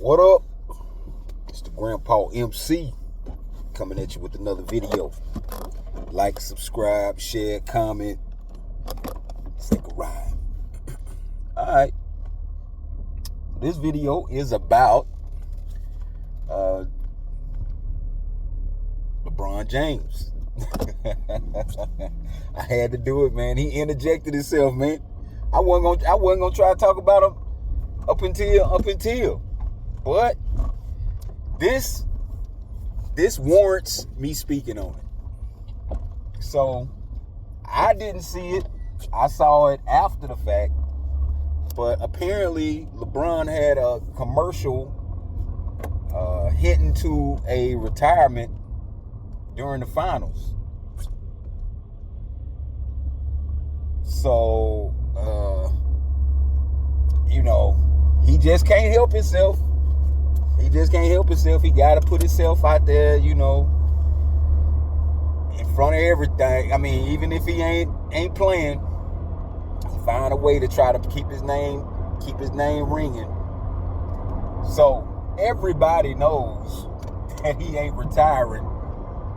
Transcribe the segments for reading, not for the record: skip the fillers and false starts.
What up? It's the Grandpa MC coming at you with another video. Like, subscribe, share, comment. Let's take a ride. Alright. This video is about LeBron James. I had to do it, man. He interjected himself, man. I wasn't gonna try to talk about him up until. But this warrants me speaking on it. So I didn't see it. I saw it after the fact. But apparently LeBron had a commercial hinting to a retirement during the finals. So he just can't help himself. He got to put himself out there, in front of everything. I mean, even if he ain't playing, he find a way to try to keep his name ringing. So everybody knows that he ain't retiring.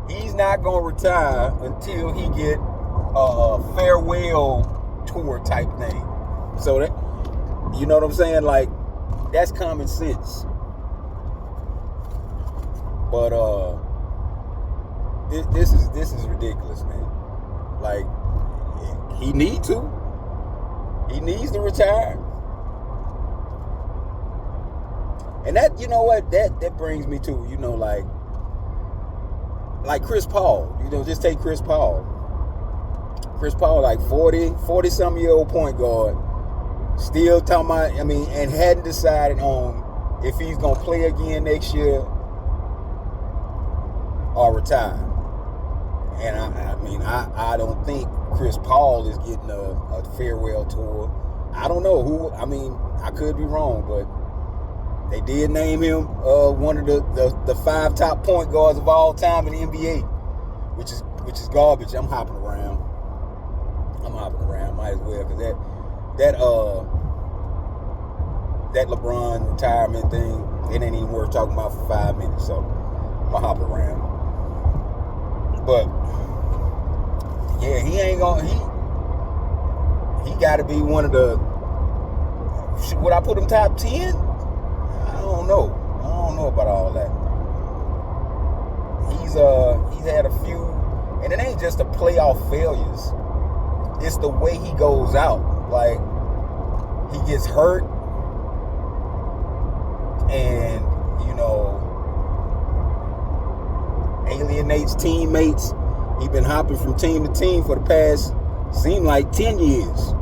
He's not gonna retire until he get a farewell tour type thing. So that, you know what I'm saying? Like, that's common sense. But this is ridiculous, man. Like, he needs to retire. And that, you know what, that brings me to, like Chris Paul. Just take Chris Paul. Chris Paul, like 40-some year old point guard, still talking about, and hadn't decided on if he's gonna play again next year or retire. And I don't think Chris Paul is getting a farewell tour. I don't know who. I could be wrong, but they did name him one of the 5 top point guards of all time in the NBA, which is garbage. I'm hopping around. Might as well, because that LeBron retirement thing, it ain't even worth talking about for 5 minutes. So I'm gonna hop around. But yeah, he ain't gonna. He got to be one of the. Would I put him top 10? I don't know about all that. He's had a few, and it ain't just the playoff failures. It's the way he goes out. Like, he gets hurt, and alienates teammates. He's been hopping from team to team for the past, seem like 10 years.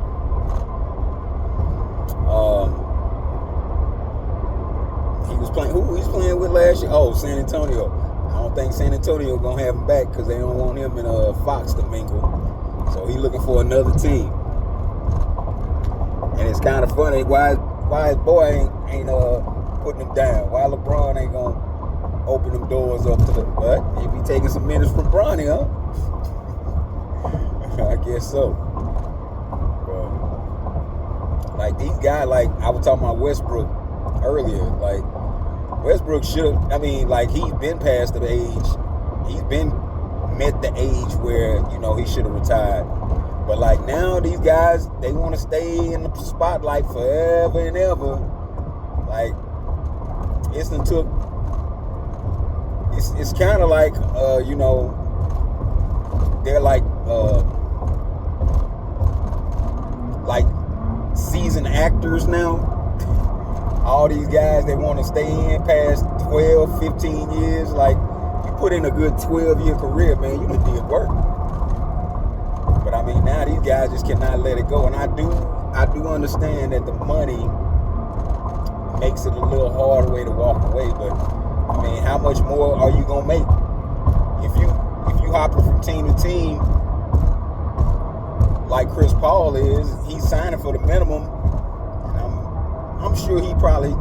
He was playing. Who he's playing with last year? Oh, San Antonio. I don't think San Antonio gonna have him back because they don't want him and Fox to mingle. So he's looking for another team. And it's kind of funny why his boy ain't putting him down. Why LeBron ain't gonna open them doors up to the. But he be taking some minutes from Bronny, huh? I guess so. Like, these guys, like I was talking about Westbrook earlier. Like, Westbrook should have. He's been past the age. He's been met the age where he should have retired. But like, now these guys, they want to stay in the spotlight forever and ever. Like, it's kind of like they're like seasoned actors now. All these guys, they want to stay in past 12, 15 years. Like, you put in a good 12-year career, man, you done did work. But now these guys just cannot let it go. And I do understand that the money makes it a little harder way to walk away. But how much more are you gonna make? If you hopping from team to team like Chris Paul is, he's signing for the minimum. I'm sure he probably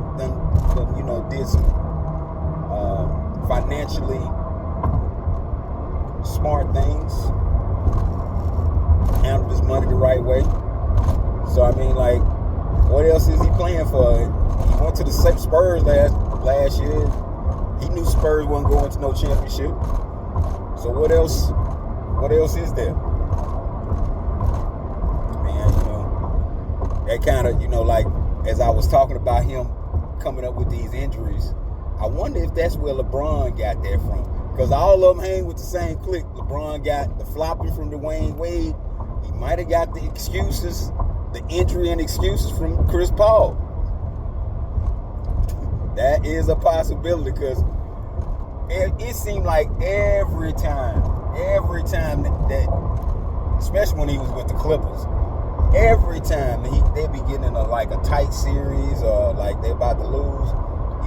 did some financially smart things, handled his money the right way. So what else is he playing for? He went to the Spurs last year. He knew Spurs wasn't going to no championship. So what else? What else is there? Man, that kind of, like as I was talking about him coming up with these injuries, I wonder if that's where LeBron got that from. Because all of them hang with the same clique. LeBron got the flopping from Dwayne Wade. He might have got the excuses, the injury and excuses from Chris Paul. That is a possibility because it seemed like every time that, especially when he was with the Clippers, every time they'd be getting in a tight series or like they're about to lose,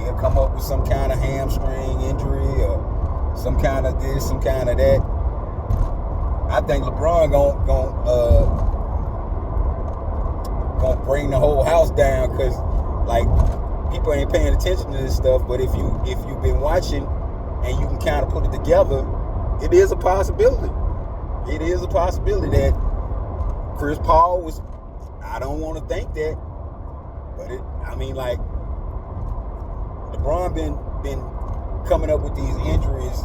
he'll come up with some kind of hamstring injury or some kind of this, some kind of that. I think LeBron gonna bring the whole house down because people ain't paying attention to this stuff. But if you've been watching and you can kind of put it together, it is a possibility. It is a possibility that Chris Paul was. I don't want to think that, but LeBron been coming up with these injuries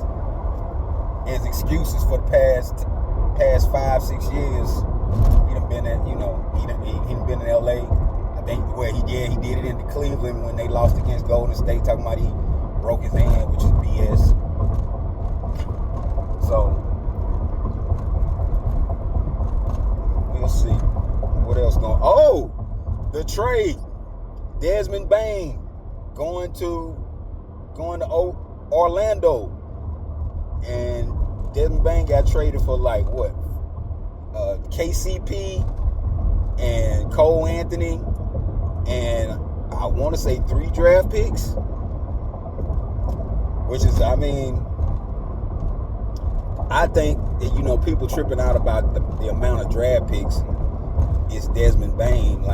as excuses for the past 5-6 years. He done been at, he done been in LA. I think he did it in Cleveland when they lost against Golden State, talking about he broke his hand, which is BS. So we'll see what else going. Oh, the trade. Desmond Bane going to Orlando, and Desmond Bane got traded for KCP and Cole Anthony, and I want to say 3 draft picks, which is, I think that, people tripping out about the amount of draft picks is Desmond Bane.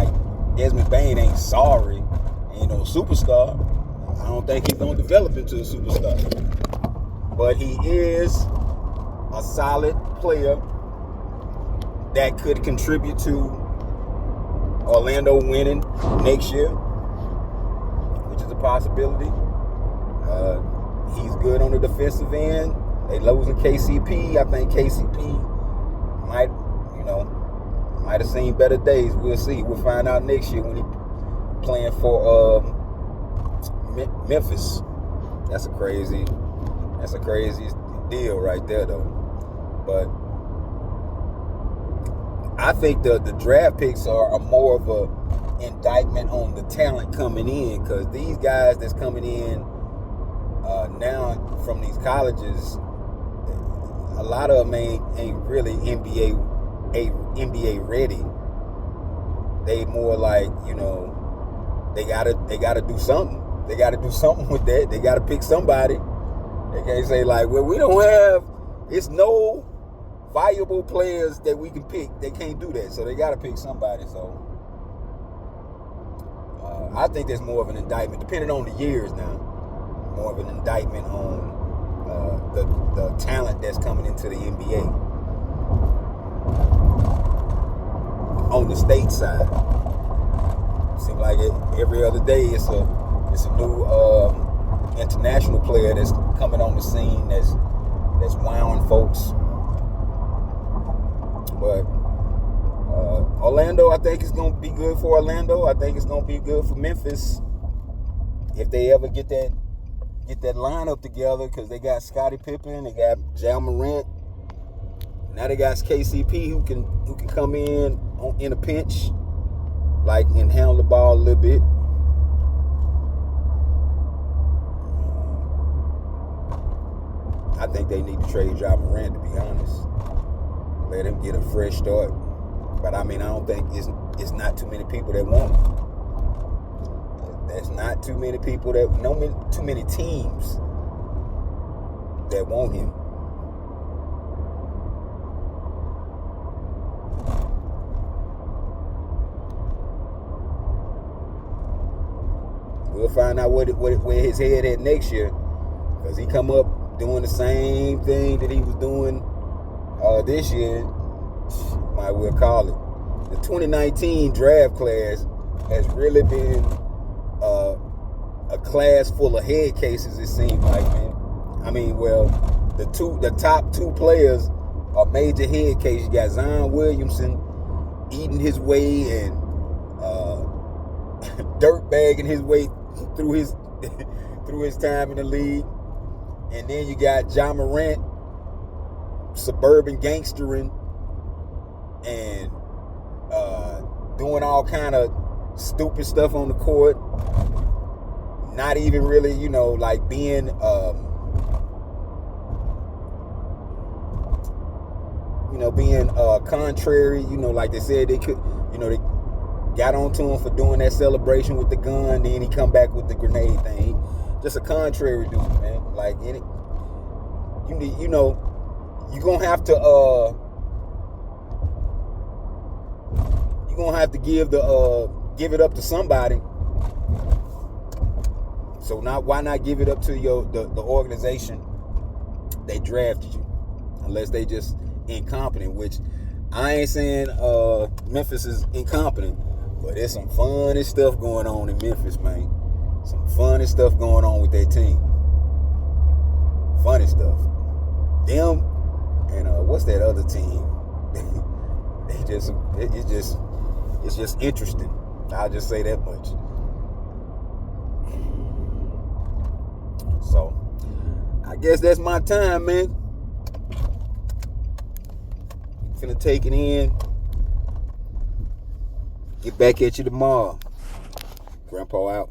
Desmond Bane ain't sorry, ain't no superstar. I don't think he's going to develop into a superstar. But he is a solid player that could contribute to Orlando winning next year, which is a possibility. He's good on the defensive end. They losing KCP. I think KCP might have seen better days. We'll see. We'll find out next year when he's playing for Memphis. That's a crazy deal right there, though. But I think the draft picks are more of a indictment on the talent coming in, because these guys that's coming in now from these colleges, a lot of them ain't really NBA ready. They more like, they gotta do something. They gotta do something with that. They gotta pick somebody. They can't say we don't have, it's no viable players that we can pick. They can't do that. So they gotta pick somebody. So I think there's more of an indictment, depending on the years now, more of an indictment on the talent that's coming into the NBA on the state side. Seems like every other day it's a new international player that's coming on the scene that's wowing folks. But Orlando, I think it's going to be good for Orlando. I think it's going to be good for Memphis if they ever get that lineup together, because they got Scottie Pippen, they got Ja Morant. Now they got KCP who can come in a pinch, and handle the ball a little bit. I think they need to trade Ja Morant, to be honest. Let him get a fresh start. But I don't think it's not too many people that want him. There's not too many people too many teams that want him. We'll find out where his head at next year, because he come up doing the same thing that he was doing this year. Might well call it. The 2019 draft class has really been a a class full of head cases, it seems like, man. I mean, well, the top two players are major head cases. You got Zion Williamson eating his way and dirt bagging his way through his through his time in the league. And then you got Ja Morant suburban gangstering and doing all kind of stupid stuff on the court. Not even really, like being being contrary, like they said they could, they got onto him for doing that celebration with the gun, then he come back with the grenade thing. Just a contrary dude, man. Like, you're gonna have to give it up to somebody. So why not give it up to the organization they drafted you, unless they just incompetent, which I ain't saying Memphis is incompetent, but there's some funny stuff going on in Memphis, man. Some funny stuff going on with that team. Funny stuff. Them and what's that other team? It's just interesting. I'll just say that much. So I guess that's my time, man. Finna take it in. Get back at you tomorrow. Grandpa out.